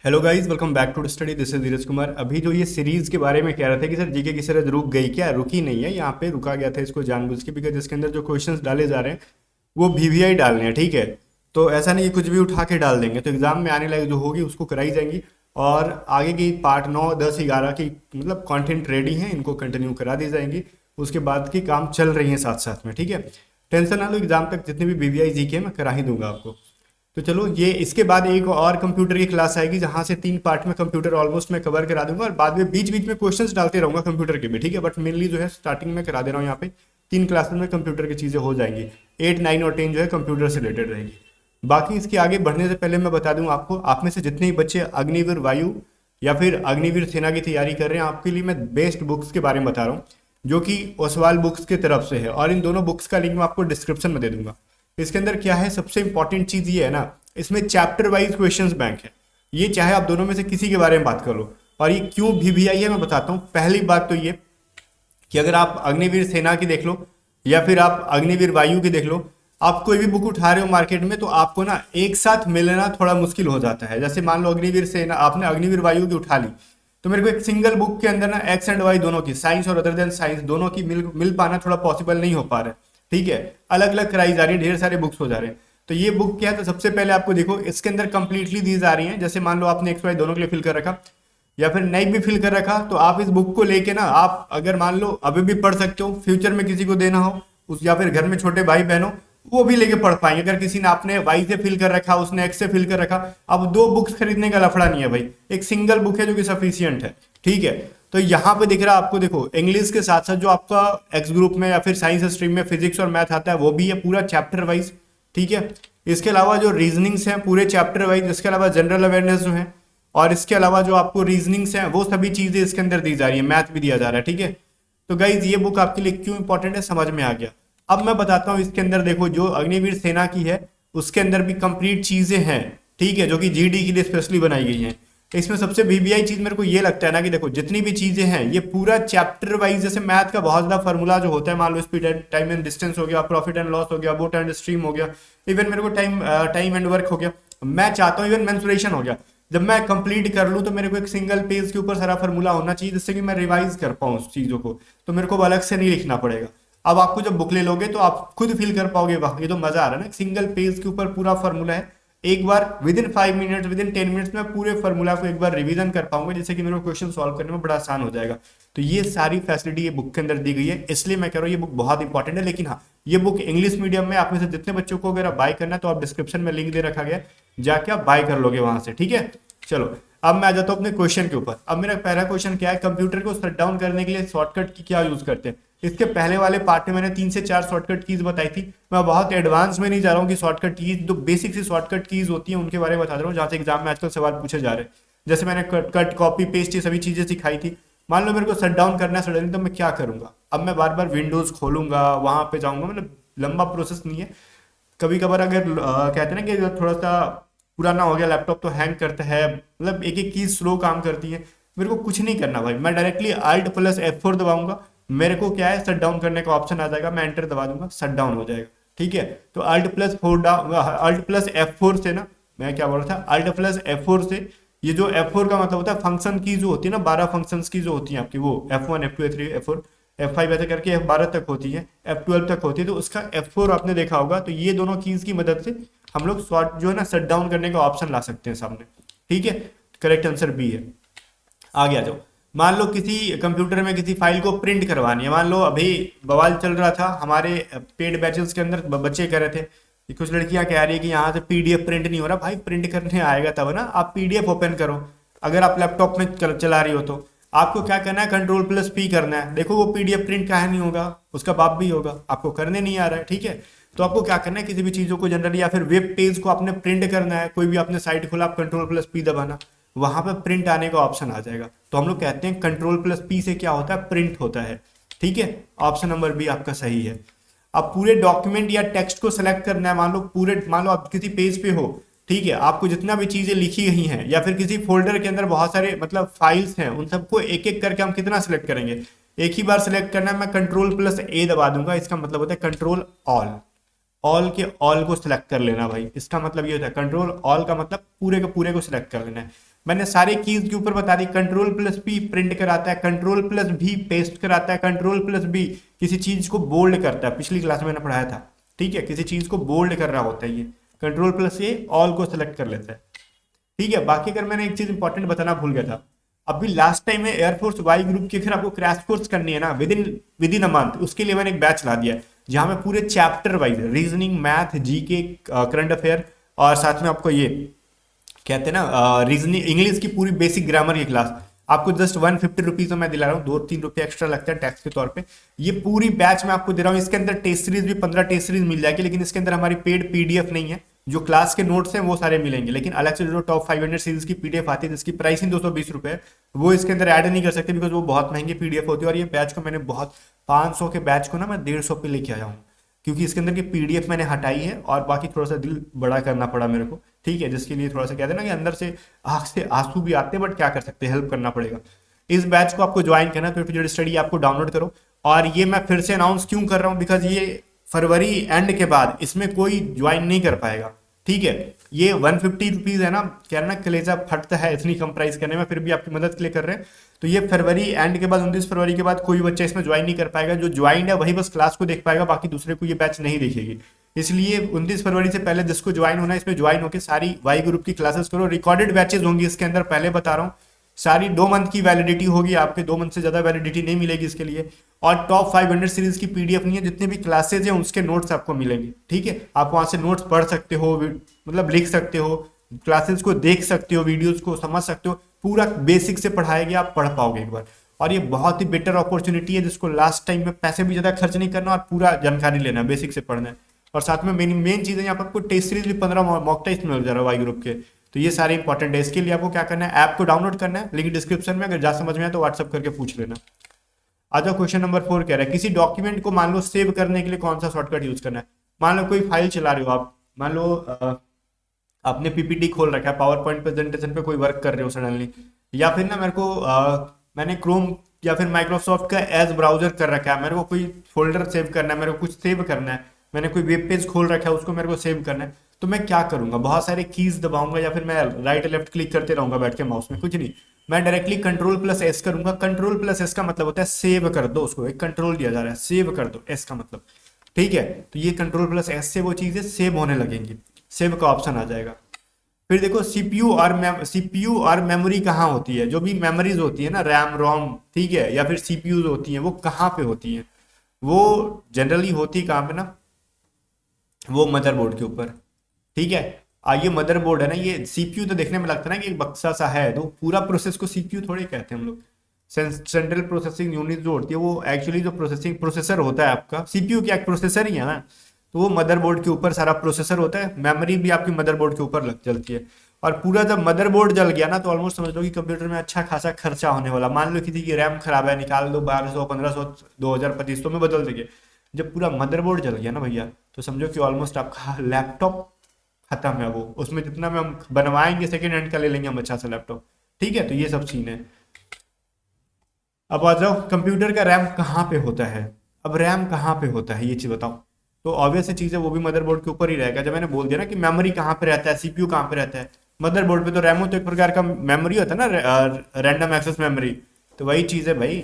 Hello guys, welcome back to study. This is Dheeraj Kumar. अभी जो ये सीरीज के बारे में कह रहा था कि सर जीके की सीरीज रुक गई, क्या रुकी नहीं है? यहाँ पे रुका गया था इसको जानबूझ के, बिकॉज इसके अंदर जो क्वेश्चंस डाले जा रहे हैं वो वीवीआई डालने हैं, ठीक है। तो ऐसा नहीं कि कुछ भी उठा के डाल देंगे, तो एग्जाम में आने लायक जो होगी उसको कराई जाएंगी। और आगे की पार्ट 9, 10, 11 की मतलब कंटेंट रेडी है, इनको कंटिन्यू करा दी जाएंगी। उसके बाद की काम चल रही है साथ साथ में, ठीक है। टेंशन ना लो, एग्जाम तक जितनी भी वीवीआई जीके मैं करा ही दूंगा आपको। तो चलो, ये इसके बाद एक और कंप्यूटर की क्लास आएगी जहां से 3 पार्ट में कंप्यूटर ऑलमोस्ट मैं कवर करा दूंगा, और बाद में बीच बीच में क्वेश्चंस डालते रहूंगा कंप्यूटर के भी, ठीक है। बट मेनली जो है स्टार्टिंग में करा दे रहा हूँ यहाँ पे। 3 क्लासेस में कंप्यूटर की चीज़ें हो जाएंगी। 8, 9 और 10 जो है कंप्यूटर से रिलेटेड रहेगी। बाकी इसके आगे बढ़ने से पहले मैं बता दूं आपको, आप में से जितने ही बच्चे अग्निवीर वायु या फिर अग्निवीर सेना की तैयारी कर रहे हैं, आपके लिए मैं बेस्ट बुक्स के बारे में बता रहा हूँ, जो कि ओसवाल बुक्स की तरफ से है। और इन दोनों बुक्स का लिंक मैं आपको डिस्क्रिप्शन में दे दूंगा। इसके अंदर क्या है, सबसे इंपॉर्टेंट चीज ये है ना, इसमें चैप्टर वाइज क्वेश्चंस बैंक है। ये चाहे आप दोनों में से किसी के बारे में बात कर लो। और ये क्यों वीवीआई है मैं बताता हूँ। पहली बात तो ये कि अगर आप अग्निवीर सेना की देख लो या फिर आप अग्निवीर वायु की देख लो, आप कोई भी बुक उठा रहे हो मार्केट में, तो आपको ना एक साथ मिलना थोड़ा मुश्किल हो जाता है। जैसे मान लो अग्निवीर सेना, आपने अग्निवीर वायु की उठा ली, तो मेरे को एक सिंगल बुक के अंदर ना एक्स एंड वाई दोनों की, साइंस और अदर देन साइंस दोनों की मिल पाना थोड़ा पॉसिबल नहीं हो पा रहा है, ठीक है। अलग अलग कराई जा रही है, ढेर सारे बुक्स हो जा रहे हैं। तो ये बुक क्या है, तो सबसे पहले आपको देखो इसके अंदर कंप्लीटली दी जा रही है। जैसे मान लो आपने एक्स वाई दोनों के लिए फिल कर रखा या फिर नहीं भी फिल कर रखा, तो आप इस बुक को लेके ना, आप अगर मान लो अभी भी पढ़ सकते हो, फ्यूचर में किसी को देना हो उस, या फिर घर में छोटे भाई बहन हो, वो भी लेके पढ़ पाएंगे। अगर किसी ने आपने वाई से फिल कर रखा, उसने एक्स से फिल कर रखा, अब 2 बुक्स खरीदने का लफड़ा नहीं है भाई, एक सिंगल बुक है जो कि सफिशियंट है, ठीक है। तो यहाँ पे दिख रहा है आपको, देखो इंग्लिश के साथ साथ जो आपका एक्स ग्रुप में या फिर साइंस स्ट्रीम में फिजिक्स और मैथ आता है वो भी है पूरा चैप्टर वाइज, ठीक है। इसके अलावा जो रीजनिंग्स हैं पूरे चैप्टर वाइज, इसके अलावा जनरल अवेयरनेस जो है, और इसके अलावा जो आपको रीजनिंग्स हैं वो सभी चीजें इसके अंदर दी जा रही है, मैथ भी दिया जा रहा है, ठीक है। तो गाइज ये बुक आपके लिए क्यों इंपॉर्टेंट है समझ में आ गया। अब मैं बताता हूँ इसके अंदर देखो, जो अग्निवीर सेना की है उसके अंदर भी कंप्लीट चीजें हैं, ठीक है, जो कि जीडी के लिए स्पेशली बनाई गई हैं। इसमें सबसे वीवीआई चीज मेरे को ये लगता है ना कि देखो जितनी भी चीजें हैं ये पूरा चैप्टर वाइज, जैसे मैथ का बहुत ज्यादा फॉर्मूला जो होता है, मान लो speed and time and distance हो गया, प्रॉफिट एंड लॉस हो गया, बोट एंड स्ट्रीम हो गया, इवन मेरे को टाइम एंड वर्क हो गया, मैं चाहता हूँ इवन मेंसुरेशन हो गया। जब मैं कंप्लीट कर लूँ तो मेरे को एक सिंगल पेज के ऊपर सारा फॉर्मूला होना चाहिए, जिससे कि मैं रिवाइज कर पाऊँ उस चीज़ों को, तो मेरे को अलग से नहीं लिखना पड़ेगा। अब आपको जब बुक ले लोगे तो आप खुद फील कर पाओगे, वाह ये तो मजा आ रहा है ना, सिंगल पेज के ऊपर पूरा फॉर्मूला है। एक बार within 5 minute, within 10 minutes में पूरे फॉर्मूला को एक बार रिवीजन कर पाऊंगा, जिससे कि मेरे को क्वेश्चन सॉल्व करने में बड़ा आसान हो जाएगा। तो ये सारी फैसिलिटी ये बुक के अंदर दी गई है, इसलिए मैं कह रहा हूँ ये बुक बहुत इंपॉर्टेंट है। लेकिन हाँ, ये बुक इंग्लिश मीडियम में, आप में से जितने बच्चों को अगर बाय करना है तो आप डिस्क्रिप्शन में लिंक दे रखा गया, जाके आप बाय कर लोगे वहां से, ठीक है। चलो, अब मैं आ जाता हूँ अपने क्वेश्चन के ऊपर। अब मेरा पहला क्वेश्चन क्या है, कंप्यूटर को शट डाउन करने के लिए शॉर्टकट की क्या यूज करते हैं। इसके पहले वाले पार्ट में मैंने 3 से 4 शॉर्टकट कीज बताई थी। मैं बहुत एडवांस में नहीं जा रहा हूँ कि शॉर्टकट कीज, जो बेसिक सी शॉर्टकट कीज होती हैं उनके बारे में बता रहा हूँ, जहाँ से एग्जाम में आजकल सवाल पूछे जा रहे हैं। जैसे मैंने कट कॉपी पेस्ट ये सभी चीजें सिखाई थी। मान लो मेरे को शट डाउन करना है सडनली, तो मैं क्या करूंगा। अब मैं बार बार विंडोज खोलूंगा, वहां पे जाऊंगा, मतलब लंबा प्रोसेस नहीं है। कभी कभार अगर कहते हैं ना कि थोड़ा सा पुराना हो गया लैपटॉप तो हैंग करता है, मतलब एक एक कीज स्लो काम करती है। मेरे को कुछ नहीं करना भाई, मैं डायरेक्टली Alt+F4 दबाऊंगा, मेरे को क्या है शट डाउन करने का ऑप्शन आ जाएगा, मैं एंटर दबा दूंगा, शट डाउन हो जाएगा, ठीक है। तो Alt+F4 से ना, मैं क्या बोल रहा था, Alt+F4 से, ये जो F4 का मतलब होता है फंक्शन की जो होती है ना, 12 फंक्शंस की जो होती है आपकी, वो F1 F2 F3 F4 F5 ऐसे करके F12 तक होती है, F12 तक होती है, तो उसका F4 आपने देखा होगा। तो ये दोनों कीज की मदद से हम लोग शॉर्ट जो है ना शट डाउन करने का ऑप्शन ला सकते हैं सामने, ठीक है। करेक्ट आंसर बी है। आगे आ जाओ। मान लो किसी कंप्यूटर में किसी फाइल को प्रिंट करवानी है। मान लो अभी बवाल चल रहा था हमारे पेड बैचेस के अंदर, बच्चे कह रहे थे कि कुछ लड़कियां कह रही है कि यहाँ से पीडीएफ प्रिंट नहीं हो रहा। भाई प्रिंट करने आएगा तब ना, आप पीडीएफ ओपन करो। अगर आप लैपटॉप में चला रही हो तो आपको क्या करना है, Ctrl+P करना है। देखो वो पीडीएफ प्रिंट काहे नहीं होगा, उसका बाप भी होगा, आपको करने नहीं आ रहा है, ठीक है। तो आपको क्या करना है, किसी भी चीजों को जनरली या फिर वेब पेज को आपने प्रिंट करना है, कोई भी आपने साइट खोला, आप Ctrl+P दबाना, वहां पर प्रिंट आने का ऑप्शन आ जाएगा। तो हम लोग कहते हैं Ctrl+P से क्या होता है, प्रिंट होता है, ठीक है। ऑप्शन नंबर बी आपका सही है। अब पूरे डॉक्यूमेंट या टेक्स्ट को सिलेक्ट करना है। मान लो आप किसी पेज पे हो, ठीक है, आपको जितना भी चीजें लिखी गई हैं या फिर किसी फोल्डर के अंदर बहुत सारे मतलब फाइल्स हैं, उन सबको एक एक करके हम कितना सिलेक्ट करेंगे, एक ही बार सिलेक्ट करना है। मैं Ctrl+A दबा दूंगा, इसका मतलब होता है कंट्रोल ऑल, ऑल के ऑल को सिलेक्ट कर लेना भाई। इसका मतलब ये होता है कंट्रोल ऑल का मतलब पूरे के पूरे को सिलेक्ट कर लेना है। मैंने सारे कीज के ऊपर बता दी, कंट्रोल प्लस पी प्रिंट कराता है, कंट्रोल प्लस भी पेस्ट कराता है, कंट्रोल प्लस बी किसी चीज को बोल्ड करता है, पिछली क्लास में मैंने पढ़ाया था, ठीक है, किसी चीज को बोल्ड कर रहा होता है ये, कंट्रोल प्लस ये ऑल को सेलेक्ट कर लेता है, ठीक है। बाकी अगर मैंने एक चीज इंपॉर्टेंट बताना भूल गया था, अभी लास्ट टाइम में एयरफोर्स वाई ग्रुप की अगर आपको क्रैश कोर्स करनी है ना विद इन अ मंथ, उसके लिए मैंने एक बैच ला दिया है जहां में पूरे chapter wise reasoning, math, GK, current affair और साथ में आपको ये कहते हैं ना रीजनिंग, इंग्लिश की पूरी बेसिक ग्रामर की क्लास आपको जस्ट 150 रुपीज में मैं दिला रहा हूँ, 2-3 रुपये एक्स्ट्रा लगता है टैक्स के तौर पे। ये पूरी बैच मैं आपको दे रहा हूँ, इसके अंदर टेस्ट सीरीज भी 15 टेस्ट सीरीज मिल जाएगी, लेकिन इसके अंदर हमारी पेड पीडीएफ नहीं है, जो क्लास के नोट्स हैं वो सारे मिलेंगे, लेकिन अलग से जो टॉप 500 सीरीज की पीडीएफ आती है जिसकी प्राइस ही 220 रुपए है, वो इसके अंदर ऐड नहीं कर सकते बिकॉज वो बहुत महंगी पीडीएफ होती है। और ये बैच को मैंने बहुत 500 के बैच को ना मैं 150 पे लेके आया हूँ, क्योंकि इसके अंदर की पीडीएफ मैंने हटाई है और बाकी थोड़ा सा दिल बड़ा करना पड़ा मेरे को, ठीक है, जिसके लिए थोड़ा सा कहते हैं ना कि अंदर से आंख से आंसू भी आते हैं, बट क्या कर सकते हैं, हेल्प करना पड़ेगा। इस बैच को आपको ज्वाइन करना तो पीरियड स्टडी आपको डाउनलोड करो। और ये मैं फिर से अनाउंस क्यों कर रहा हूँ, बिकॉज ये फरवरी एंड के बाद इसमें कोई ज्वाइन नहीं कर पाएगा, ठीक है। ये 150 रुपीज है ना, क्या ना कलेजा फटता है इतनी कम प्राइस करने में, फिर भी आपकी मदद के लिए कर रहे हैं। तो ये फरवरी एंड के बाद 29 फरवरी के बाद कोई बच्चा इसमें ज्वाइन नहीं कर पाएगा, जो ज्वाइन है वही बस क्लास को देख पाएगा, बाकी दूसरे को ये बैच नहीं देखेगी। इसलिए 29 फरवरी से पहले जिसको ज्वाइन होना है इसमें ज्वाइन होकर सारी वाई ग्रुप की क्लासेस करो, रिकॉर्डेड बैचेज होंगी इसके अंदर, पहले बता रहा हूँ, सारी 2 मंथ की वैलिडिटी होगी, आपके 2 मंथ से ज्यादा वैलिडिटी नहीं मिलेगी इसके लिए। और टॉप 500 सीरीज की पीडीएफ नहीं है, जितने भी क्लासेज हैं उसके नोट्स आपको मिलेंगे, ठीक है। आप वहां से नोट्स पढ़ सकते हो, मतलब लिख सकते हो, क्लासेस को देख सकते हो, वीडियोस को समझ सकते हो, पूरा बेसिक से पढ़ाया गया, आप पढ़ पाओगे एक बार। और ये बहुत ही बेटर अपॉर्चुनिटी है जिसको लास्ट टाइम में पैसे भी ज्यादा खर्च नहीं करना और पूरा जानकारी लेना है, बेसिक से पढ़ना है। और साथ में मेन चीज है, यहाँ पर आपको टेस्ट सीरीज भी 15 मॉक टेस्ट मिल जा रहा है वाई ग्रुप के। तो ये सारे इंपॉर्टेंट है, इसके लिए आपको क्या करना है, ऐप को डाउनलोड करना है, लिंक डिस्क्रिप्शन में, अगर जा समझ में आए तो व्हाट्सअप करके पूछ लेना। आ जाओ क्वेश्चन नंबर 4 कह रहा है किसी डॉक्यूमेंट को मान लो सेव करने के लिए कौन सा शॉर्टकट यूज करना है। मान लो कोई फाइल चला रहे हो आप, मान लो आपने पीपीटी खोल रखा है, पावर पॉइंट प्रेजेंटेशन पे कोई वर्क कर रहे हो सडनली, या फिर ना मेरे को मैंने क्रोम या फिर माइक्रोसॉफ्ट का एज ब्राउजर कर रखा है, मेरे को कोई फोल्डर सेव करना है, मेरे को कुछ सेव करना है, मैंने कोई वेब पेज खोल रखा है उसको मेरे को सेव करना है, तो मैं क्या करूंगा, बहुत सारे कीज दबाऊंगा या फिर मैं राइट लेफ्ट क्लिक करते रहूंगा बैठ के माउस में, कुछ नहीं, मैं डायरेक्टली कंट्रोल प्लस एस करूंगा। कंट्रोल प्लस एस का मतलब होता है सेव कर दो, उसको एक कंट्रोल दिया जा रहा है, सेव कर दो, एस का मतलब, ठीक है। तो ये कंट्रोल प्लस एस से वो चीजें सेव होने लगेंगी, सेव का ऑप्शन आ जाएगा। फिर देखो सीपीयू और मेमोरी कहाँ होती है, जो भी मेमोरीज होती है ना, रैम रोम, ठीक है, या फिर सीपीयू होती है, वो कहाँ पे होती है, वो जनरली होती कहाँ पे ना, वो मदरबोर्ड के ऊपर, ठीक है। ये मदरबोर्ड है ना, ये सीपीयू तो देखने में लगता है ना कि एक बक्सा सा है, तो पूरा प्रोसेस को सीपीयू थोड़े कहते हैं हम लोग। सेंट्रल प्रोसेसिंग यूनिट जो होती है वो एक्चुअली जो प्रोसेसिंग प्रोसेसर होता है आपका, सीपीयू क्या एक प्रोसेसर ही है ना, तो वो मदरबोर्ड के ऊपर सारा प्रोसेसर होता है, मेमोरी भी आपकी मदरबोर्ड के ऊपर लग चलती है। और पूरा जब मदरबोर्ड जल गया ना, तो ऑलमोस्ट समझ लो कि कंप्यूटर में अच्छा खासा खर्चा होने वाला। मान लो किसी की रैम खराब है, निकाल दो 1200, 1500, 2000, 2500 में बदल देंगे। जब पूरा मदरबोर्ड जल गया ना भैया, तो समझो कि ऑलमोस्ट आपका लैपटॉप खत्म है, वो उसमें जितना में हम बनवाएंगे सेकेंड हैंड का ले लेंगे हम अच्छा सा लैपटॉप, ठीक है। तो ये सब सीन है। अब आ जाओ कंप्यूटर का रैम कहाँ पे होता है। अब रैम कहाँ पे होता है ये चीज बताओ, तो ऑब्वियस चीज है वो भी मदरबोर्ड के ऊपर ही रहेगा। जब मैंने बोल दिया ना कि मेमोरी कहाँ पे रहता है, सीपीयू कहाँ पे रहता है, मदरबोर्ड पे, तो रैमो तो एक प्रकार का मेमोरी होता है ना, रैंडम एक्सेस मेमोरी, तो वही चीज है भाई।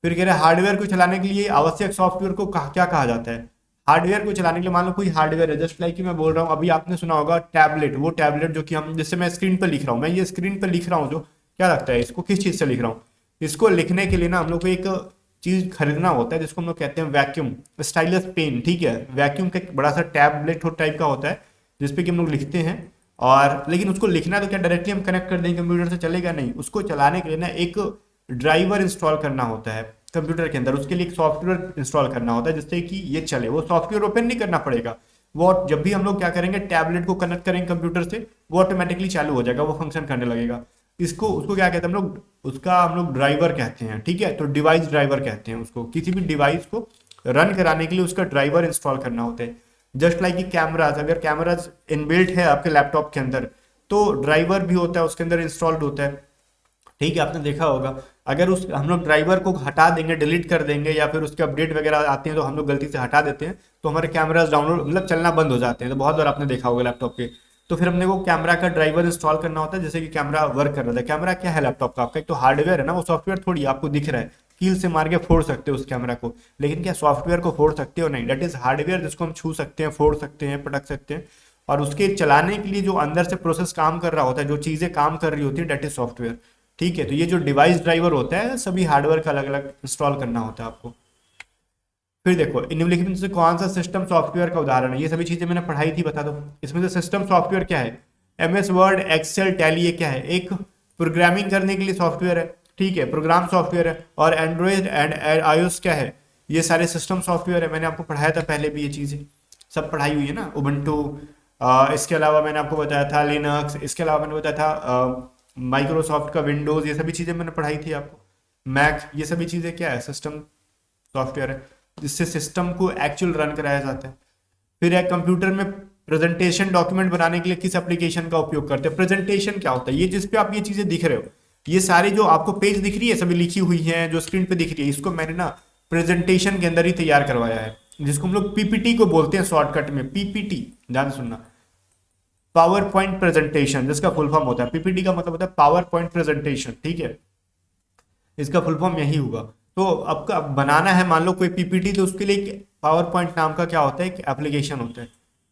फिर कह रहे हार्डवेयर को चलाने के लिए आवश्यक सॉफ्टवेयर को क्या कहा जाता है। हार्डवेयर को चलाने के लिए मान लो कोई हार्डवेयर है, जस्ट लाइक मैं बोल रहा हूँ, अभी आपने सुना होगा टैबलेट, वो टैबलेट जो कि हम, जैसे मैं स्क्रीन पर लिख रहा हूँ, मैं ये स्क्रीन पर लिख रहा हूँ, जो क्या लगता है इसको किस चीज से लिख रहा हूँ, इसको लिखने के लिए ना हम लोग को एक चीज खरीदना होता है जिसको हम लोग कहते हैं वैक्यूम स्टाइलस पेन, ठीक है। वैक्यूम का एक बड़ा सा टैबलेट टाइप का होता है जिसपे कि हम लोग लिखते हैं, और लेकिन उसको लिखना तो क्या डायरेक्टली हम कनेक्ट कर देंगे कंप्यूटर से, चलेगा नहीं। उसको चलाने के लिए ना एक ड्राइवर इंस्टॉल करना होता है कंप्यूटर के अंदर, उसके लिए एक सॉफ्टवेयर इंस्टॉल करना होता है जिससे कि ये चले। वो सॉफ्टवेयर ओपन नहीं करना पड़ेगा, वो जब भी हम लोग क्या करेंगे टैबलेट को कनेक्ट करेंगे कंप्यूटर से, वो ऑटोमेटिकली चालू हो जाएगा, वो फंक्शन करने लगेगा। इसको उसको क्या कहते हैं हम लोग, उसका हम लोग ड्राइवर कहते हैं, ठीक है। तो डिवाइस ड्राइवर कहते हैं उसको, किसी भी डिवाइस को रन कराने के लिए उसका ड्राइवर इंस्टॉल करना होता है। जस्ट लाइक कि कैमराज, अगर कैमराज इनबिल्ट है आपके लैपटॉप के अंदर, तो ड्राइवर भी होता है उसके अंदर इंस्टॉल्ड होता है, ठीक है। आपने देखा होगा, अगर उस हम लोग ड्राइवर को हटा देंगे, डिलीट कर देंगे, या फिर उसके अपडेट वगैरह आते हैं तो हम लोग गलती से हटा देते हैं, तो हमारे कैमराज डाउनलोड मतलब चलना बंद हो जाते हैं। तो बहुत बार आपने देखा होगा लैपटॉप के, तो फिर अपने को कैमरा का ड्राइवर इंस्टॉल करना होता है, जैसे कि कैमरा वर्क कर रहा था। कैमरा क्या है लैपटॉप का आपका, एक तो हार्डवेयर है ना, वो सॉफ्टवेयर थोड़ी आपको दिख रहा है, कील से मार के फोड़ सकते हो उस कैमरा को, लेकिन क्या सॉफ्टवेयर को फोड़ सकते हो नहीं। डेट इज हार्डवेयर जिसको हम छू सकते हैं, फोड़ सकते हैं, पटक सकते हैं, और उसके चलाने के लिए जो अंदर से प्रोसेस काम कर रहा होता है, जो चीजें काम कर रही होती है, डेट इज सॉफ्टवेयर। ठीक है, तो ये जो डिवाइस ड्राइवर होता है सभी हार्डवेयर का अलग अलग इंस्टॉल करना होता है आपको। फिर देखो निम्नलिखित में से कौन सा सिस्टम सॉफ्टवेयर का उदाहरण है, ये सभी चीजें मैंने पढ़ाई थी, बता दो। इसमें से सिस्टम सॉफ्टवेयर क्या है, एमएस वर्ड, एक्सेल, टैली, ये क्या है, एक प्रोग्रामिंग करने के लिए सॉफ्टवेयर है, ठीक है, प्रोग्राम सॉफ्टवेयर है। और एंड्रॉइड एंड आईओएस क्या है, ये सारे सिस्टम सॉफ्टवेयर है। मैंने आपको पढ़ाया था पहले भी, ये चीजें सब पढ़ाई हुई है ना, उबंटू, इसके अलावा मैंने आपको बताया था लिनक्स, इसके अलावा मैंने बताया था माइक्रोसॉफ्ट का विंडोज, ये सभी चीजें मैंने पढ़ाई थी आपको, मैक, ये सभी चीजें क्या है, सिस्टम सॉफ्टवेयर है, जिससे सिस्टम को एक्चुअल रन कराया जाता है। फिर एक कंप्यूटर में प्रेजेंटेशन डॉक्यूमेंट बनाने के लिए किस एप्लीकेशन का उपयोग करते हैं। प्रेजेंटेशन क्या होता है, ये जिस पे आप ये चीजें दिख रहे हो, ये सारी जो आपको पेज दिख रही है सभी लिखी हुई है, जो स्क्रीन पे दिख रही है, इसको मैंने ना प्रेजेंटेशन के अंदर ही तैयार करवाया है, जिसको हम लोग पीपीटी को बोलते हैं शॉर्टकट में, पीपीटी, ध्यान सुनना, पावर पॉइंट प्रेजेंटेशन, जिसका फुल फॉर्म होता है, पीपीटी का मतलब होता है पावर पॉइंट प्रेजेंटेशन, ठीक है, इसका फुल फॉर्म यही होगा। तो आपका बनाना है मान लो कोई पीपीटी, तो उसके लिए एक पावर पॉइंट नाम का क्या होता है, एक एप्लीकेशन होता है,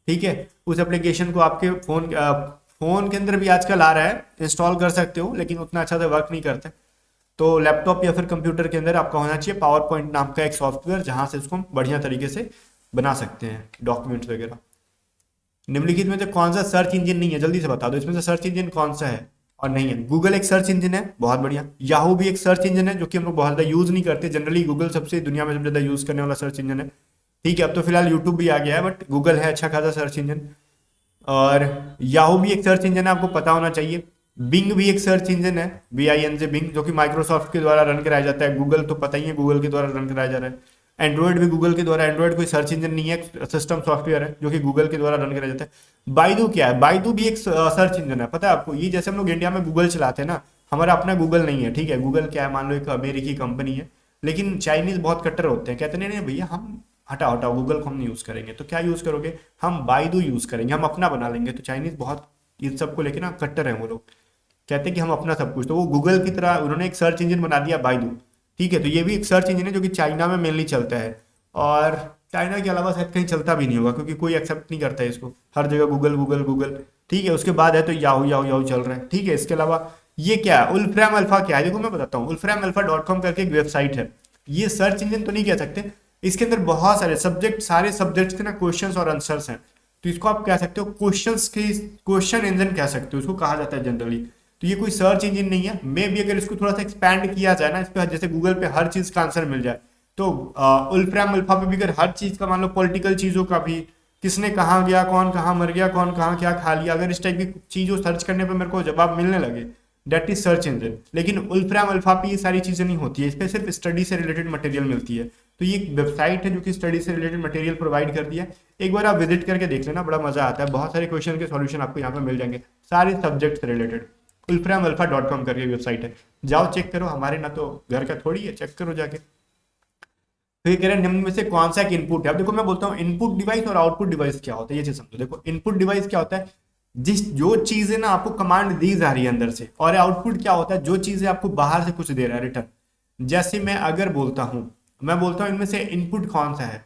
ठीक है। उस एप्लीकेशन को आपके फोन के अंदर भी आजकल आ रहा है, इंस्टॉल कर सकते हो, लेकिन उतना अच्छा से वर्क नहीं करता है। तो लैपटॉप या फिर कंप्यूटर के अंदर आपका होना चाहिए पावर पॉइंट नाम का एक सॉफ्टवेयर, जहां से इसको हम बढ़िया तरीके से बना सकते हैं डॉक्यूमेंट्स वगैरह। निम्नलिखित में से कौन सा सर्च इंजन नहीं है, जल्दी से बता दो, इसमें से सर्च इंजन कौन सा है और नहीं है। गूगल एक सर्च इंजन है, बहुत बढ़िया। याहू भी एक सर्च इंजन है, जो कि हम लोग बहुत ज़्यादा यूज नहीं करते जनरली। गूगल सबसे दुनिया में सबसे ज़्यादा यूज करने वाला सर्च इंजन है, ठीक है। अब तो फिलहाल यूट्यूब भी आ गया है, बट गूगल है अच्छा खासा सर्च इंजन। और याहू भी एक सर्च इंजन है, आपको पता होना चाहिए। बिंग भी एक सर्च इंजन है, BING बिंग, जो कि माइक्रोसॉफ्ट के द्वारा रन कराया जाता है। गूगल तो पता ही है, गूगल के द्वारा रन कराया जा रहा है। एंड्रॉइड भी गूगल के द्वारा, एंड्रॉइड कोई सर्च इंजन नहीं है, सिस्टम सॉफ्टवेयर है जो कि गूगल के द्वारा रन कराया जाता है। बाइडू क्या है, बाइडू भी एक सर्च इंजन है, पता है आपको। ये जैसे हम लोग इंडिया में गूगल चलाते हैं ना, हमारा अपना गूगल नहीं है, ठीक है। गूगल क्या है, मान लो एक अमेरिकी कंपनी है, लेकिन चाइनीज बहुत कट्टर होते हैं, कहते नहीं नहीं भैया हम हटाओ हटाओ, गूगल को हम नहीं यूज करेंगे। तो क्या यूज करोगे, हम बाइडू यूज करेंगे, हम अपना बना लेंगे। तो चाइनीज बहुत इन सबको लेके ना कट्टर है वो लोग, कहते हैं कि हम अपना सब कुछ। तो वो गूगल की तरह उन्होंने एक सर्च इंजन बना दिया बाइडू, ठीक है। तो ये भी एक सर्च इंजन है जो कि चाइना में मेनली चलता है, और चाइना के अलावा शायद कहीं चलता भी नहीं होगा, क्योंकि कोई एक्सेप्ट नहीं करता है इसको, हर जगह गूगल गूगल गूगल, ठीक है। उसके बाद है तो याहू याहू याहू चल रहा है, ठीक है। इसके अलावा ये क्या है, उल्फ्राम अल्फा क्या है, देखो मैं बताता हूँ। उल्फ्राम अल्फा .com करके एक वेबसाइट है, ये सर्च इंजन तो नहीं कह सकते, इसके अंदर बहुत सारे सब्जेक्ट, सारे सब्जेक्ट्स के ना क्वेश्चंस और आंसर्स हैं। तो इसको आप कह सकते हो क्वेश्चंस की, क्वेश्चन इंजन कह सकते हो, इसको कहा जाता है जनरली। तो ये कोई सर्च इंजन नहीं है। मे भी अगर इसको थोड़ा सा एक्सपैंड किया जाए ना, इस पे जैसे गूगल पे हर चीज का आंसर मिल जाए, तो उल्फ्राम अल्फा पे भी अगर हर चीज का, मान लो पॉलिटिकल चीजों का भी, किसने कहाँ गया, कौन कहाँ मर गया, कौन कहाँ क्या खा लिया, अगर इस टाइप की चीजों सर्च करने पे मेरे को जवाब मिलने लगे, डेट इज सर्च इंजन। लेकिन उल्फ्राम अल्फा पे ये सारी चीजें नहीं होती है, इस पे सिर्फ स्टडी से रिलेटेड मटेरियल मिलती है। तो ये एक वेबसाइट है जो कि स्टडी से रिलेटेड मटेरियल प्रोवाइड करती है। एक बार आप विजिट करके देख लेना, बड़ा मजा आता है। बहुत सारे क्वेश्चन के सॉल्यूशन आपको यहाँ पे मिल जाएंगे, सारे सब्जेक्ट से रिलेटेड। उल्फ्राम अल्फा .com करके वेबसाइट है, जाओ चेक करो, हमारे ना तो घर का थोड़ी है, चेक करो जाके। तो ये कह रहे हैं निम्न में से कौन सा एक इनपुट है। अब देखो मैं बोलता हूँ इनपुट डिवाइस और आउटपुट डिवाइस क्या होता है, ये चीज समझो। देखो इनपुट डिवाइस क्या होता है, जिस जो चीजें ना आपको कमांड दी जा रही है अंदर से, और आउटपुट क्या होता है, जो चीजें आपको बाहर से कुछ दे रहा है रिटर्न। जैसे मैं अगर बोलता हूँ, मैं बोलता हूँ इनमें से इनपुट कौन सा है,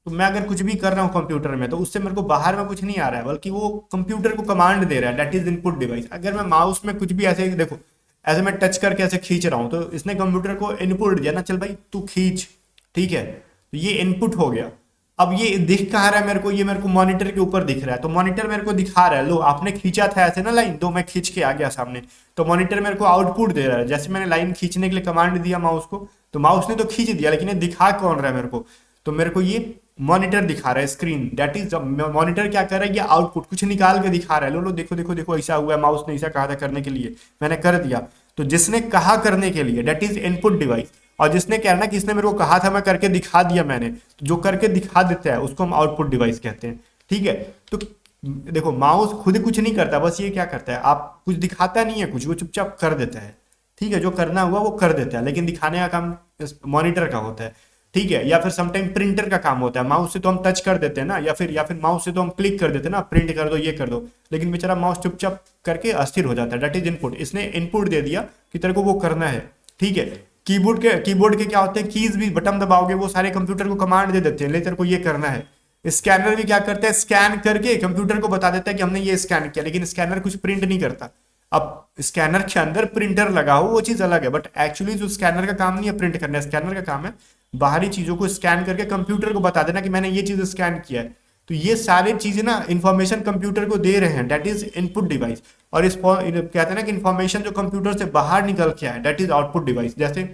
तो मैं अगर कुछ भी कर रहा हूँ कंप्यूटर में, तो उससे मेरे को बाहर में कुछ नहीं आ रहा है, बल्कि वो कंप्यूटर को कमांड दे रहा है, दैट इज इनपुट डिवाइस। अगर मैं माउस में कुछ भी ऐसे देखो, ऐसे मैं टच करके ऐसे खींच रहा हूँ, तो इसने कंप्यूटर को इनपुट दिया ना, चल भाई तू खींच, ठीक है। तो ये इनपुट हो गया। अब ये दिख कहाँ रहा है मेरे को, ये मेरे को मॉनिटर के ऊपर दिख रहा है, तो मॉनिटर मेरे को दिखा रहा है, लो आपने खींचा था ऐसे ना लाइन, तो मैं खींच के आ गया सामने, तो मॉनिटर मेरे को आउटपुट दे रहा है। जैसे मैंने लाइन खींचने के लिए कमांड दिया माउस को, तो माउस ने तो खींच दिया, लेकिन ये दिखा कौन रहा है मेरे को, तो मेरे को ये मॉनिटर दिखा रहा है, स्क्रीन, दैट इज मॉनिटर क्या कर रहा है, ये आउटपुट कुछ निकाल के दिखा रहा है। लो लो देखो देखो देखो, ऐसा हुआ है, माउस ने ऐसा कहा था करने के लिए, मैंने कर दिया। तो जिसने कहा करने के लिए, दैट इज इनपुट डिवाइस। और जिसने कहना कि इसने मेरे को कहा था, मैं करके दिखा दिया मैंने, तो जो करके दिखा देता है उसको हम आउटपुट डिवाइस कहते हैं, ठीक है। तो देखो माउस खुद कुछ नहीं करता, बस ये क्या करता है, आप कुछ दिखाता नहीं है कुछ, वो चुपचाप कर देता है, ठीक है। जो करना हुआ वो कर देता है, लेकिन दिखाने का काम मॉनिटर का होता है, ठीक है, या फिर समटाइम प्रिंटर का काम होता है, माउस से तो हम टच कर देते हैं ना, या फिर माउस से तो हम क्लिक कर देते हैं ना, प्रिंट कर दो ये कर दो, लेकिन बेचारा माउस चुपचाप करके अस्थिर हो जाता है, दैट इज इनपुट। इसने इनपुट दे दिया कि तेरे को वो करना है, ठीक है। कीबोर्ड के क्या होते हैं, कीज भी बटन दबाओगे वो सारे कंप्यूटर को कमांड दे देते हैं, ले तेरे को ये करना है। स्कैनर भी क्या करता है, स्कैन करके कंप्यूटर को बता देता है कि हमने ये स्कैन किया, लेकिन स्कैनर कुछ प्रिंट नहीं करता। अब स्कैनर के अंदर प्रिंटर लगा हो वो चीज अलग है, बट एक्चुअली जो स्कैनर का काम नहीं है प्रिंट करना, स्कैनर का काम है बाहरी चीजों को स्कैन करके कंप्यूटर को बता देना कि मैंने ये चीज स्कैन किया है। तो ये सारी चीजें ना इंफॉर्मेशन कंप्यूटर को दे रहे हैं, दैट इज इनपुट डिवाइस। और इस कहते हैं ना कि इंफॉर्मेशन जो कंप्यूटर से बाहर निकल के आए, दैट इज आउटपुट डिवाइस। जैसे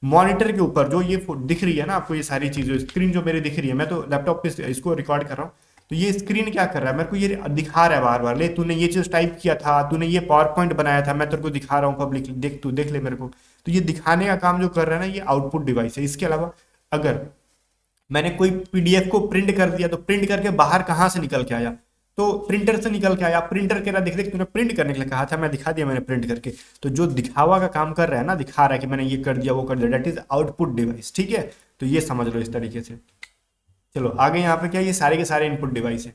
मॉनिटर के ऊपर जो ये दिख रही है ना आपको, ये सारी चीजें स्क्रीन जो मेरी दिख रही है, मैं तो लैपटॉप पे इसको रिकॉर्ड कर रहा हूँ, तो ये स्क्रीन क्या कर रहा है, मेरे को ये दिखा रहा है बार बार, ले तूने ये चीज टाइप किया था, तूने ये पावर पॉइंट बनाया था, मैं तेरे को दिखा रहा हूँ पब्लिक, देख तू देख ले मेरे को। तो ये दिखाने का काम जो कर रहा है ना, ये आउटपुट डिवाइस है। इसके अलावा अगर मैंने कोई पीडीएफ को प्रिंट कर दिया, तो प्रिंट करके बाहर कहाँ से निकल के आया, तो प्रिंटर से निकल के आया। प्रिंटर कह रहा देख देख तूने प्रिंट करने के लिए कहा था, मैं दिखा दिया मैंने प्रिंट करके। तो जो दिखावा का काम कर रहा है ना, दिखा रहा है कि मैंने ये कर दिया वो कर दिया, दैट इज आउटपुट डिवाइस, ठीक है। तो ये समझ लो इस तरीके से। चलो आगे यहाँ पे क्या, ये सारे के सारे इनपुट डिवाइस है।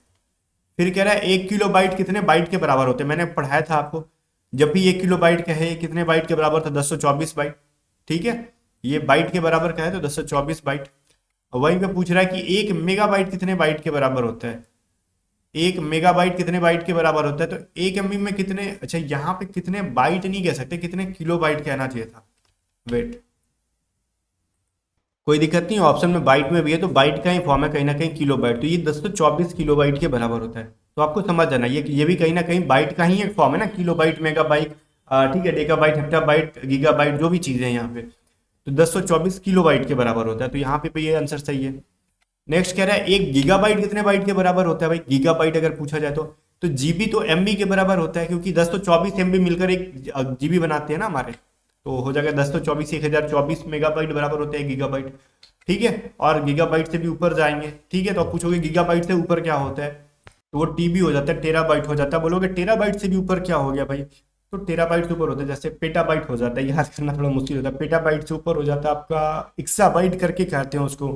फिर कह रहा है 1 किलोबाइट कितने बाइट के बराबर होते हैं। मैंने पढ़ाया था आपको, जब भी 1 किलोबाइट का है ये कितने बाइट के बराबर था, 1024 बाइट, ठीक है। ये बाइट के बराबर का है तो 1024 बाइट। और वहीं पे पूछ रहा है कि 1 मेगाबाइट कितने बाइट के बराबर होता है। 1 मेगाबाइट कितने बाइट के बराबर होता है, तो 1 MB में कितने, अच्छा यहाँ पे कितने बाइट नहीं कह सकते, कितने किलोबाइट कहना चाहिए था। वेट, कोई दिक्कत नहीं, ऑप्शन में बाइट में भी है तो बाइट का ही फॉर्म है कहीं ना कहीं किलोबाइट, तो ये 1024 किलोबाइट के बराबर होता है। तो आपको समझ जाना ये भी कहीं ना कहीं बाइट का ही एक फॉर्म है ना, किलोबाइट मेगाबाइट, ठीक है, डेकाबाइट हेक्टाबाइट गीगाबाइट जो भी चीजें हैं यहाँ पे, तो 1024 किलोबाइट के बराबर होता है। तो यहाँ पे ये आंसर सही है। नेक्स्ट कह रहा है 1 गीगाबाइट कितने बाइट के बराबर होता है। भाई गीगाबाइट अगर पूछा जाए तो जीबी तो एमबी के बराबर होता है, क्योंकि 1024 MB मिलकर एक जीबी बनाते हैं ना हमारे, तो हो जाएगा 1024 1024 मेगाबाइट बराबर होते हैं गीगाबाइट, ठीक है। और गीगाबाइट से भी ऊपर जाएंगे, ठीक है। तो आप पूछोगे गीगाबाइट से ऊपर क्या होता है, तो वो टीबी हो जाता है, टेराबाइट हो जाता है। बोलोगे टेराबाइट से भी ऊपर क्या हो गया भाई, तो टेराबाइट से ऊपर होता है, जैसे पेटाबाइट हो जाता है, याद करना थोड़ा मुश्किल होता है। पेटाबाइट से ऊपर हो जाता है आपका एक्साबाइट करके कहते हैं उसको,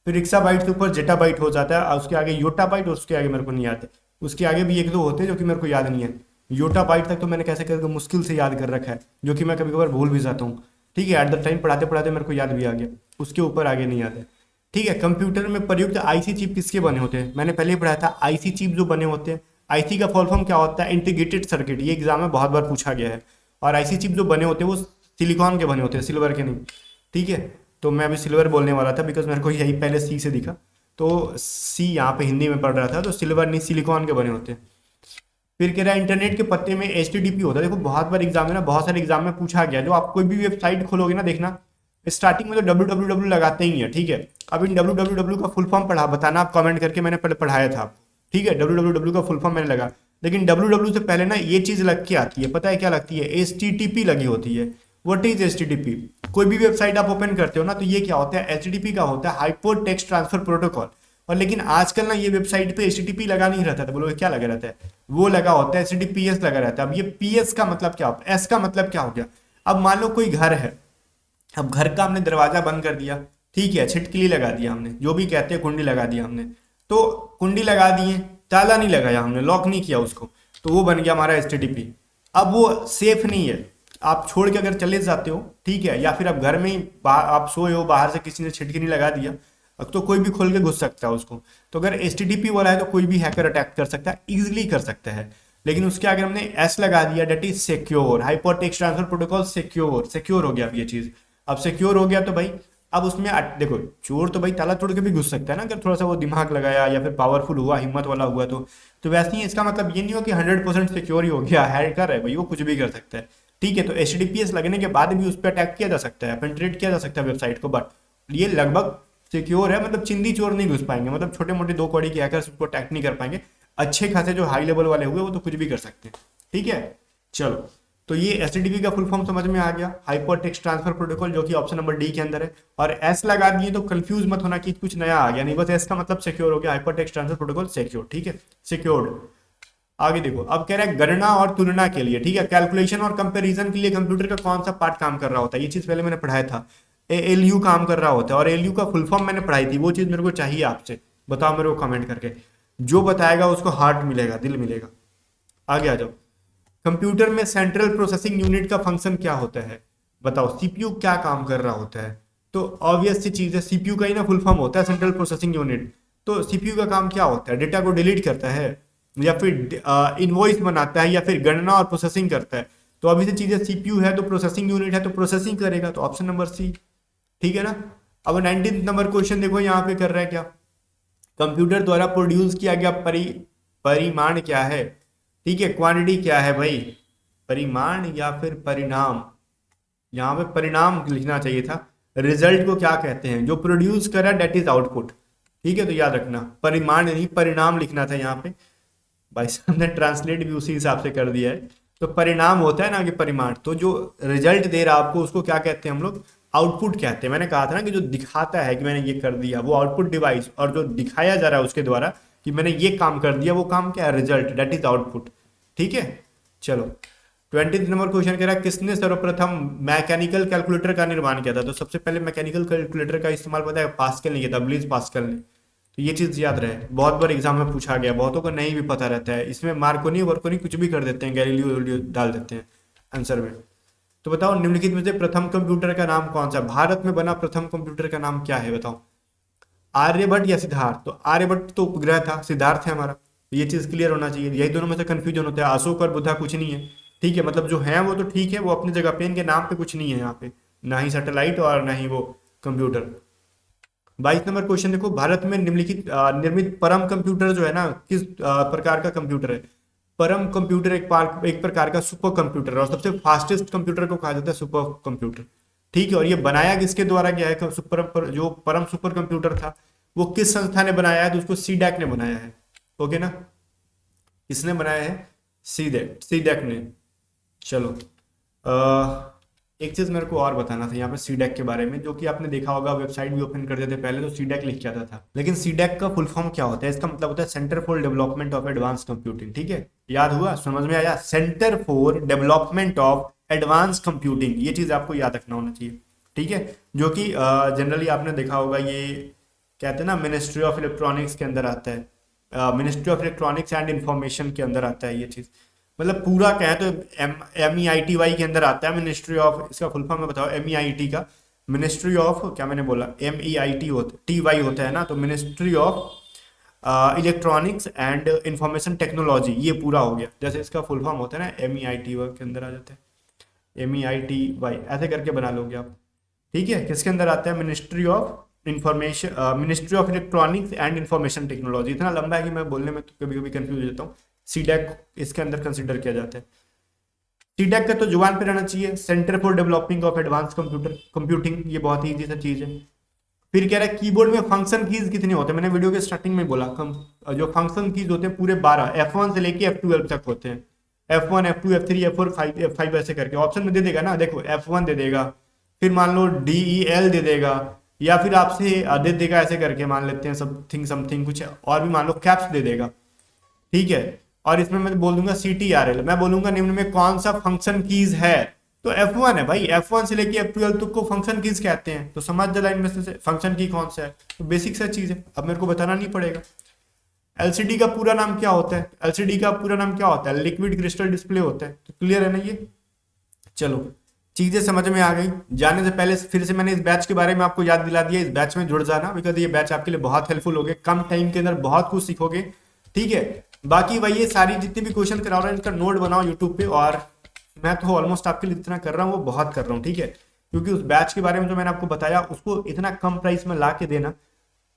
फिर एक्साबाइट से ऊपर जेटाबाइट हो जाता है, और उसके आगे योटाबाइट, और उसके आगे मेरे को नहीं याद है, उसके आगे भी एक दो होते हैं जो कि मेरे को याद नहीं है। योटाबाइट तक तो मैंने कैसे करके मुश्किल से याद कर रखा है, जो कि मैं कभी कभार भूल भी जाता हूँ, ठीक है। एट द टाइम पढ़ाते पढ़ाते मेरे को याद भी आ गया, उसके ऊपर आगे नहीं याद है, ठीक है। कंप्यूटर में प्रयुक्त आईसी चिप किसके बने होते हैं, मैंने पहले ही पढ़ाया था। आईसी चिप जो बने होते हैं, आईसी का फुल फॉर्म क्या होता है, इंटीग्रेटेड सर्किट, ये एग्जाम में बहुत बार पूछा गया है। और आईसी चिप जो बने होते हैं वो सिलिकॉन के बने होते हैं, सिल्वर के नहीं, ठीक है। तो मैं अभी सिल्वर बोलने वाला था बिकॉज मेरे को यही पहले सी से दिखा, तो सी यहाँ पे हिंदी में पढ़ रहा था, तो सिल्वर नहीं सिलिकॉन के बने होते हैं। फिर कह रहा है इंटरनेट के पत्ते में HTTP होता है। देखो बहुत बार एग्जाम में ना, बहुत सारे एग्जाम में पूछा गया, जो आप कोई भी वेबसाइट खोलोगे ना, देखना स्टार्टिंग में तो www लगाते ही है, ठीक है। अब इन www का फुल फॉर्म पढ़ा बताना आप कमेंट करके, मैंने पहले पढ़ाया था, ठीक है। www का फुल फॉर्म मैंने लगा, लेकिन www से पहले ना ये चीज लग के आती है, पता है क्या लगती है, HTTP लगी होती है। व्हाट इज HTTP, कोई भी वेबसाइट आप ओपन करते हो ना, तो ये क्या होता है, HTTP का होता है हाइपर टेक्स्ट ट्रांसफर प्रोटोकॉल। और लेकिन आजकल ना ये वेबसाइट पे HTTP लगा नहीं रहता था, बोलो क्या लगा रहता है, वो लगा होता है HTTPS लगा रहता है। अब ये PS का मतलब क्या होता है, S का मतलब क्या हो गया। अब मान लो कोई घर है, अब घर का हमने दरवाजा बंद कर दिया, ठीक है, छिटकिली लगा दिया हमने, जो भी कहते हैं कुंडी लगा दिया हमने, तो कुंडी लगा दिए, ताला नहीं लगाया हमने, लॉक नहीं किया उसको, तो वो बन गया हमारा HTTP। अब वो सेफ नहीं है, आप छोड़ के अगर चले जाते हो, ठीक है, या फिर आप घर में ही आप सोए हो, बाहर से किसी ने छिटकिली लगा दिया, अब तो कोई भी खोल के घुस सकता है उसको। तो अगर HTTP वाला है तो कोई भी हैकर अटैक कर सकता है, इजिली कर सकता है। लेकिन उसके आगे हमने S लगा दिया, that is secure, hypertext transfer protocol, secure, secure हो गया अब ये चीज। अब सिक्योर हो गया तो भाई अब उसमें देखो, चोर तो भाई ताला तोड़ के भी घुस सकता है ना, अगर थोड़ा सा वो दिमाग लगाया या फिर पावरफुल हुआ, हिम्मत वाला हुआ तो वैसे ही इसका मतलब ये नहीं हो कि 100% सिक्योर ही हो गया, हैकर है भाई वो कुछ भी कर सकता है, ठीक है। तो HTTPS लगने के बाद भी उस पर अटैक किया जा सकता है, पेनिट्रेट किया जा सकता है वेबसाइट को, बट ये लगभग सिक्योर है, मतलब चिंदी चोर नहीं घुस पाएंगे, मतलब छोटे मोटे 2 कौड़ी के हैकर्स उसको अटैक नहीं कर पाएंगे। अच्छे खासे जो हाई लेवल वाले हुए वो तो कुछ भी कर सकते हैं, ठीक है। चलो, तो ये HTTP का फुल फॉर्म समझ में आ गया, हाइपर टेक्स्ट ट्रांसफर प्रोटोकॉल, जो कि ऑप्शन नंबर डी के अंदर है। और S लगा दिए तो कंफ्यूज मत होना कि कुछ नया आ गया, नहीं, बस S का मतलब सिक्योर हो गया, hyper text transfer protocol secure, ठीक है, सिक्योर्ड। आगे देखो, अब कह रहा है गणना और तुलना के लिए, ठीक है, कैलकुलेशन और कंपैरिजन के लिए कंप्यूटर का कौन सा पार्ट काम कर रहा होता है। ये चीज पहले मैंने पढ़ाया था, ALU काम कर रहा होता है, और ALU का फुल फॉर्म मैंने पढ़ाई थी, वो चीज़ मेरे को चाहिए आपसे, बताओ मेरे को कमेंट करके। जो बताएगा उसको हार्ट मिलेगा, दिल मिलेगा। आगे आ जाओ। कंप्यूटर में सेंट्रल प्रोसेसिंग यूनिट का फंक्शन क्या होता है, बताओ। सीपीयू क्या काम कर रहा होता है, तो ऑब्वियस सी चीज़ है, सीपीयू का ही ना फुल फॉर्म होता है सेंट्रल प्रोसेसिंग यूनिट। तो सीपीयू का काम क्या होता है, डेटा को डिलीट करता है, या फिर इनवॉइस बनाता है, या फिर गणना और प्रोसेसिंग करता है। तो अभी से चीज़ें, सीपीयू है तो प्रोसेसिंग यूनिट है तो प्रोसेसिंग करेगा, तो ऑप्शन नंबर सी, ठीक है ना। अब 19 नंबर क्वेश्चन देखो यहाँ पे कर रहा है क्या, कंप्यूटर द्वारा प्रोड्यूस किया गया परिमाण क्या है, ठीक है, क्वांटिटी क्या है भाई, परिमाण या फिर परिणाम, यहाँ पे परिणाम लिखना चाहिए था। रिजल्ट को क्या कहते हैं, जो प्रोड्यूस करा डेट इज आउटपुट, ठीक है, तो याद रखना परिमाण नहीं परिणाम लिखना था यहाँ पे। भाई साहब ने ट्रांसलेट भी उसी हिसाब से कर दिया है। तो परिणाम होता है ना कि परिमाण, तो जो रिजल्ट दे रहा आपको उसको क्या कहते हैं हम लोग, आउटपुट कहते हैं। मैंने कहा था ना कि जो दिखाता है कि मैंने ये कर दिया वो आउटपुट डिवाइस, और जो दिखाया जा रहा है उसके द्वारा कि मैंने ये काम कर दिया वो काम क्या है, रिजल्ट, डेट इज आउटपुट, ठीक है। चलो 20 नंबर क्वेश्चन कह रहा है किसने सर्वप्रथम मैकेनिकल कैलकुलेटर का निर्माण किया था, तो सबसे पहले मैकेनिकल कैलकुलेटर का इस्तेमाल पता है पास्कल ने किया था, ब्लीज पास्कल ने। तो ये चीज याद रहे, बहुत बार एग्जाम में पूछा गया, बहुतों को नहीं भी पता रहता है, इसमें मार्कोनी वर्कोनी कुछ भी कर देते हैं, गैलीलियो डाल देते हैं आंसर में। तो बताओ निम्नलिखित में से प्रथम कंप्यूटर का नाम कौन सा, भारत में बना प्रथम कंप्यूटर का नाम क्या है, बताओ। आर्यभट्ट या सिद्धार्थ, तो आर्यभट्ट तो उपग्रह था, सिद्धार्थ है हमारा, तो ये चीज क्लियर होना चाहिए। यही दोनों में से कंफ्यूजन होता है, अशोक और बुद्धा कुछ नहीं है, ठीक है, मतलब जो है वो तो ठीक है, वो अपनी जगह पे, इनके नाम पे कुछ नहीं है यहाँ पे, ना ही सैटेलाइट और ना ही वो कंप्यूटर। 22 नंबर क्वेश्चन देखो, भारत में निम्नलिखित निर्मित परम कंप्यूटर जो है ना, किस प्रकार का कंप्यूटर है। परम कंप्यूटर एक प्रकार का सुपर कंप्यूटर है, और सबसे फास्टेस्ट कंप्यूटर को कहा जाता है सुपर कंप्यूटर, ठीक है। और ये बनाया किसके द्वारा गया है, जो परम सुपर कंप्यूटर था वो किस संस्था ने बनाया है, तो उसको सीडैक ने बनाया है, ओके ना। किसने बनाया है, सीडैक ने। चलो एक चीज मेरे को और बताना था यहाँ पे सीडैक के बारे में, जो कि आपने देखा होगा वेबसाइट भी ओपन करते थे पहले तो सीडैक लिख के आता था, लेकिन सीडैक का फुल फॉर्म क्या होता है, इसका मतलब होता है centre for development of advance computing, ठीक है, याद हुआ, समझ में आया, centre for development of advance computing, ये चीज आपको याद रखना होना चाहिए, ठीक है। जो कि जनरली आपने देखा होगा, ये कहते हैं ना मिनिस्ट्री ऑफ इलेक्ट्रॉनिक्स के अंदर आता है, ministry of electronics and information के अंदर आता है ये चीज, मतलब पूरा कहें तो MEITY के अंदर आता है, मिनिस्ट्री ऑफ, इसका फुल फॉर्म मैं बताओ, MEIT का, मिनिस्ट्री ऑफ, क्या मैंने बोला, TY होता है ना, तो ministry of electronics and information technology, ये पूरा हो गया। जैसे इसका फुल फॉर्म होता है ना MEITY के अंदर आ जाता है, MEITY ऐसे करके बना लोगे आप, ठीक है। किसके अंदर आता है, ministry of information, ministry of electronics and information technology. इतना लंबा है कि मैं बोलने में तो कभी कभी कंफ्यूज हो जाता हूँ। सीडैक इसके अंदर कंसिडर किया जाता है। सीडैक का तो जुबान पे रहना चाहिए, centre for developing of advance computing, ये बहुत ही इजी सा चीज है। फिर कह रहा है कीबोर्ड में फंक्शन कीज कितने होते हैं, मैंने वीडियो के स्टार्टिंग में बोला, जो फंक्शन कीज होते हैं पूरे 12, F1 से लेके F12 तक होते हैं, F1 F2 F3 F4 F5 ऐसे करके ऑप्शन में दे देगा ना, देखो F1 दे देगा, फिर मान लो DEL दे देगा, या फिर आपसे दे देगा ऐसे करके, मान लेते हैं समथिंग कुछ और भी, मान लो कैप्स दे देगा, ठीक है। और इसमें मैं बोल दूंगा CTRL, मैं बोलूंगा निम्न में कौन सा फंक्शन कीज है, तो F1 है भाई, F1 से लेके F12 तक को फंक्शन कीज कहते हैं, तो समझ जा लाइन में से फंक्शन की कौन सा है, तो बेसिक सा चीज है, अब मेरे को बताना नहीं पड़ेगा। LCD का पूरा नाम क्या होता है, LCD का पूरा नाम क्या होता है, लिक्विड क्रिस्टल डिस्प्ले होता है, तो क्लियर है ना ये। चलो चीजें समझ में आ गई। जाने से पहले फिर से मैंने इस बैच के बारे में आपको याद दिला दिया, इस बैच में जुड़ जाना, बिकॉज ये बैच आपके लिए बहुत हेल्पफुल होगे, कम टाइम के अंदर बहुत कुछ सीखोगे, ठीक है। बाकी भाई ये सारी जितनी भी क्वेश्चन करा रहा हूँ इनका नोट बनाओ यूट्यूब पे, और मैं तो ऑलमोस्ट आपके लिए जितना कर रहा हूँ वो बहुत कर रहा हूँ, ठीक है, क्योंकि उस बैच के बारे में जो मैंने आपको बताया उसको इतना कम प्राइस में ला के देना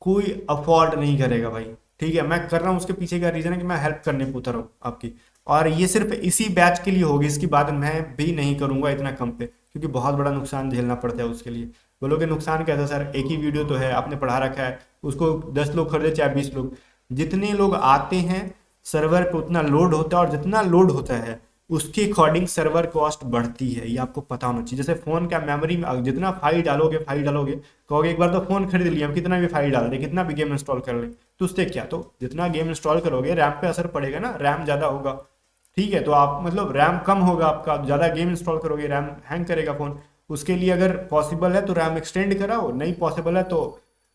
कोई अफोर्ड नहीं करेगा भाई, ठीक है। मैं कर रहा हूँ उसके पीछे का रीजन है कि मैं हेल्प करने को उतर रहा हूँ आपकी, और ये सिर्फ इसी बैच के लिए होगी, इसके बाद मैं भी नहीं करूंगा इतना कम पे, क्योंकि बहुत बड़ा नुकसान झेलना पड़ता है उसके लिए। बोलोगे नुकसान कैसा सर, एक ही वीडियो तो है, आपने पढ़ा रखा है, उसको 10 लोग खरीदे चाहे 20 लोग, जितने लोग आते हैं सर्वर पे उतना लोड होता है, और जितना लोड होता है उसके अकॉर्डिंग सर्वर कॉस्ट बढ़ती है, ये आपको पता होना चाहिए। जैसे फोन का मेमोरी में जितना फाइल डालोगे कहोगे एक बार तो फोन खरीद लिया, हम कितना भी फाइल डाल दे, कितना भी गेम इंस्टॉल कर ले, तो उससे क्या, तो जितना गेम इंस्टॉल करोगे रैम पे असर पड़ेगा ना, रैम ज्यादा होगा, ठीक है। तो आप मतलब रैम कम होगा आपका, ज्यादा गेम इंस्टॉल करोगे रैम हैंग करेगा फोन, उसके लिए अगर पॉसिबल है तो रैम एक्सटेंड कराओ, नहीं पॉसिबल है तो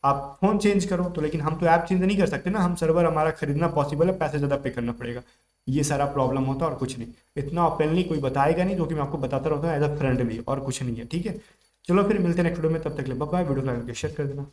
आप फ़ोन चेंज करो। तो लेकिन हम तो ऐप चेंज नहीं कर सकते ना, हम सर्वर हमारा खरीदना पॉसिबल है, पैसे ज़्यादा पे करना पड़ेगा। ये सारा प्रॉब्लम होता है और कुछ नहीं। इतना ओपनली कोई बताएगा नहीं, जो कि मैं आपको बताता रहता हूँ एज अ फ्रेंड भी, और कुछ नहीं है, ठीक है। चलो फिर मिलते हैं नेक्स्ट वीडियो में, तब तक के लिए बाय बाय। वीडियो को लाइक करके शेयर कर देना।